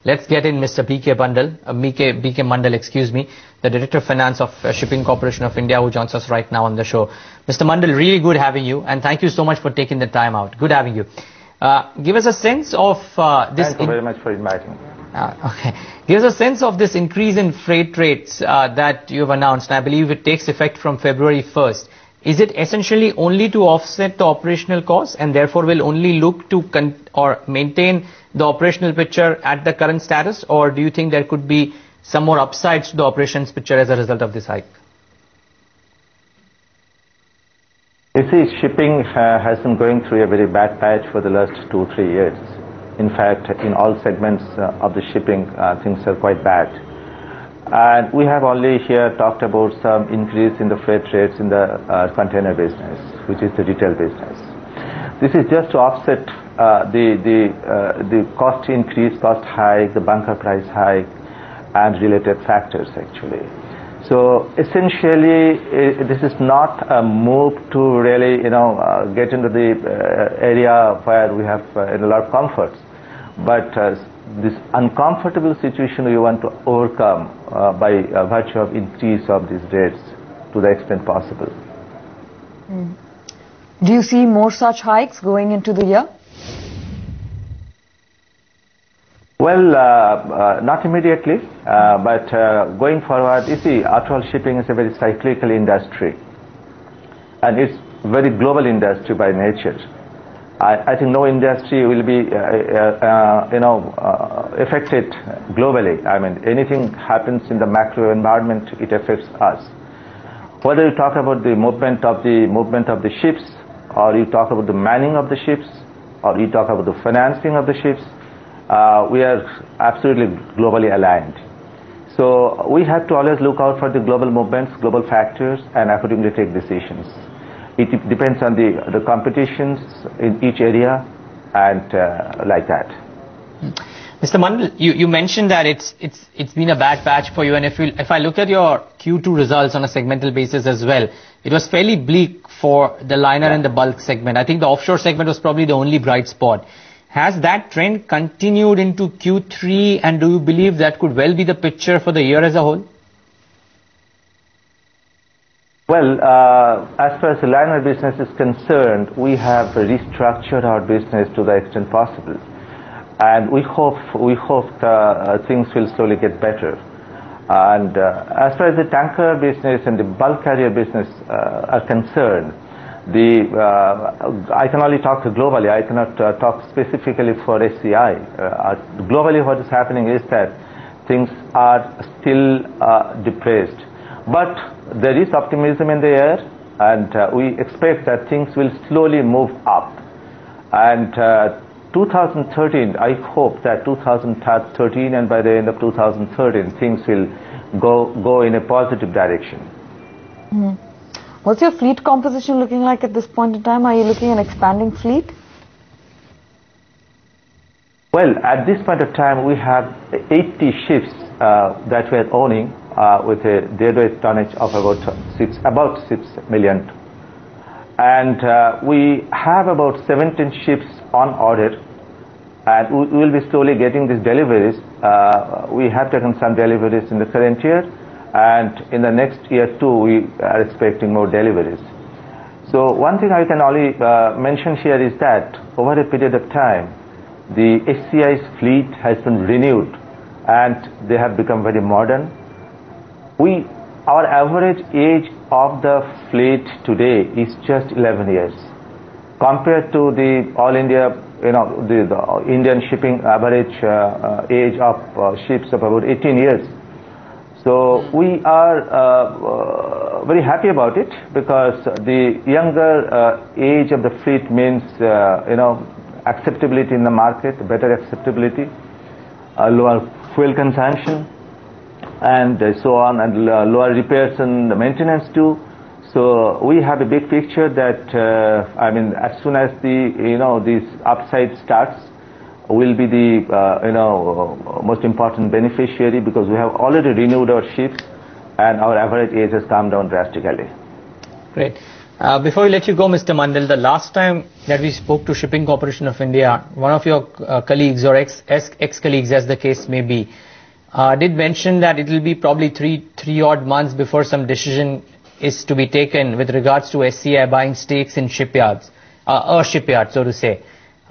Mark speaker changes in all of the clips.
Speaker 1: Let's get in Mr. BK Mandal, excuse me, the Director of Finance of Shipping Corporation of India, who joins us right now on the show. Mr. Mandal, really good having you, and thank you so much for taking the time out. Good having you. Give us a sense of this.
Speaker 2: Thank you very much for inviting me.
Speaker 1: Okay. Give us a sense of this increase in freight rates that you have announced. I believe it takes effect from February 1st. Is it essentially only to offset the operational costs and therefore will only look to maintain the operational picture at the current status, or do you think there could be some more upsides to the operations picture as a result of this hike?
Speaker 2: You see, shipping has been going through a very bad patch for the last 2-3 years. In fact, in all segments of the shipping, things are quite bad. And we have only here talked about some increase in the freight rates in the container business, which is the retail business. This is just to offset the cost increase, cost hike, the bunker price hike, and related factors actually. So essentially, this is not a move to really, get into the area where we have a lot of comforts, but this uncomfortable situation we want to overcome by virtue of increase of these rates to the extent possible.
Speaker 3: Do you see more such hikes going into the year?
Speaker 2: Well, not immediately, but going forward, you see, after all, shipping is a very cyclical industry, and it's very global industry by nature. I think no industry will be, affected globally. I mean, anything happens in the macro environment, it affects us. Whether you talk about the movement of the ships, or you talk about the manning of the ships, or you talk about the financing of the ships, we are absolutely globally aligned. So we have to always look out for the global movements, global factors, and accordingly take decisions. It depends on the competitions in each area, and like that.
Speaker 1: Mr. Mandal, you mentioned that it's been a bad patch for you, and if I look at your Q2 results on a segmental basis as well, it was fairly bleak for the liner and the bulk segment. I think the offshore segment was probably the only bright spot. Has that trend continued into Q3, and do you believe that could well be the picture for the year as a whole?
Speaker 2: Well, as far as the liner business is concerned, we have restructured our business to the extent possible, and we hope things will slowly get better. And as far as the tanker business and the bulk carrier business are concerned, I can only talk globally. I cannot talk specifically for SCI. Globally, what is happening is that things are still depressed, but there is optimism in the air, and we expect that things will slowly move up. And 2013, I hope that 2013 and by the end of 2013, things will go in a positive direction.
Speaker 3: What's your fleet composition looking like at this point in time? Are you looking at expanding fleet?
Speaker 2: Well, at this point of time, we have 80 ships that we are owning with a deadweight tonnage of about 6 million. And we have about 17 ships on order, and we will be slowly getting these deliveries. We have taken some deliveries in the current year, and in the next year too, we are expecting more deliveries. So one thing I can only mention here is that over a period of time, the SCI's fleet has been renewed, and they have become very modern. Our average age of the fleet today is just 11 years, compared to the all India, the Indian shipping average age of ships of about 18 years. So we are very happy about it, because the younger age of the fleet means acceptability in the market, better acceptability, lower fuel consumption, and so on, and lower repairs and maintenance too. So we have a big picture that as soon as this upside starts, will be the most important beneficiary, because we have already renewed our ships and our average age has come down drastically.
Speaker 1: Great. Before we let you go, Mr. Mandal, the last time that we spoke to Shipping Corporation of India, one of your colleagues or ex-colleagues, as the case may be, did mention that it will be probably three odd months before some decision is to be taken with regards to SCI buying stakes in shipyards, a shipyard, so to say.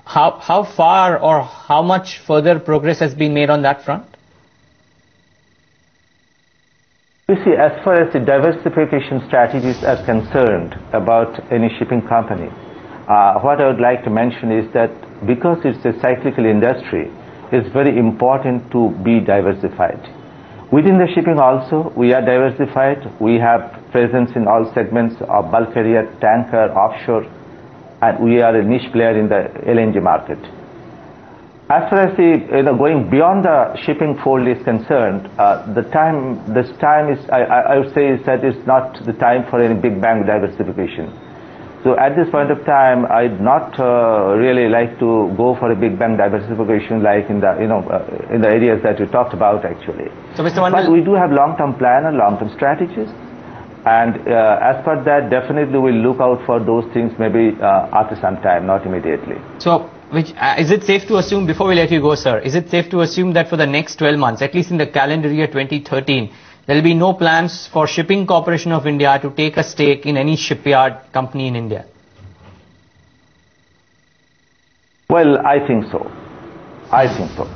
Speaker 1: How far or how much further progress has been made on that front?
Speaker 2: You see, as far as the diversification strategies are concerned about any shipping company, what I would like to mention is that because it's a cyclical industry, it's very important to be diversified. Within the shipping also, we are diversified. We have presence in all segments of bulk carrier, tanker, offshore, and we are a niche player in the LNG market. As far as the going beyond the shipping fold is concerned, this time is, I would say, is that it's not the time for any big bang diversification. So at this point of time, I'd not really like to go for a big bang diversification like in the in the areas that we talked about actually.
Speaker 1: So, Mr. Mandal,
Speaker 2: but we do have long-term plan and long-term strategies, and as per that, definitely we'll look out for those things maybe after some time, not immediately.
Speaker 1: So, is it safe to assume, before we let you go, sir, is it safe to assume that for the next 12 months, at least in the calendar year 2013, there will be no plans for Shipping Corporation of India to take a stake in any shipyard company in India?
Speaker 2: Well, I think so. I think so.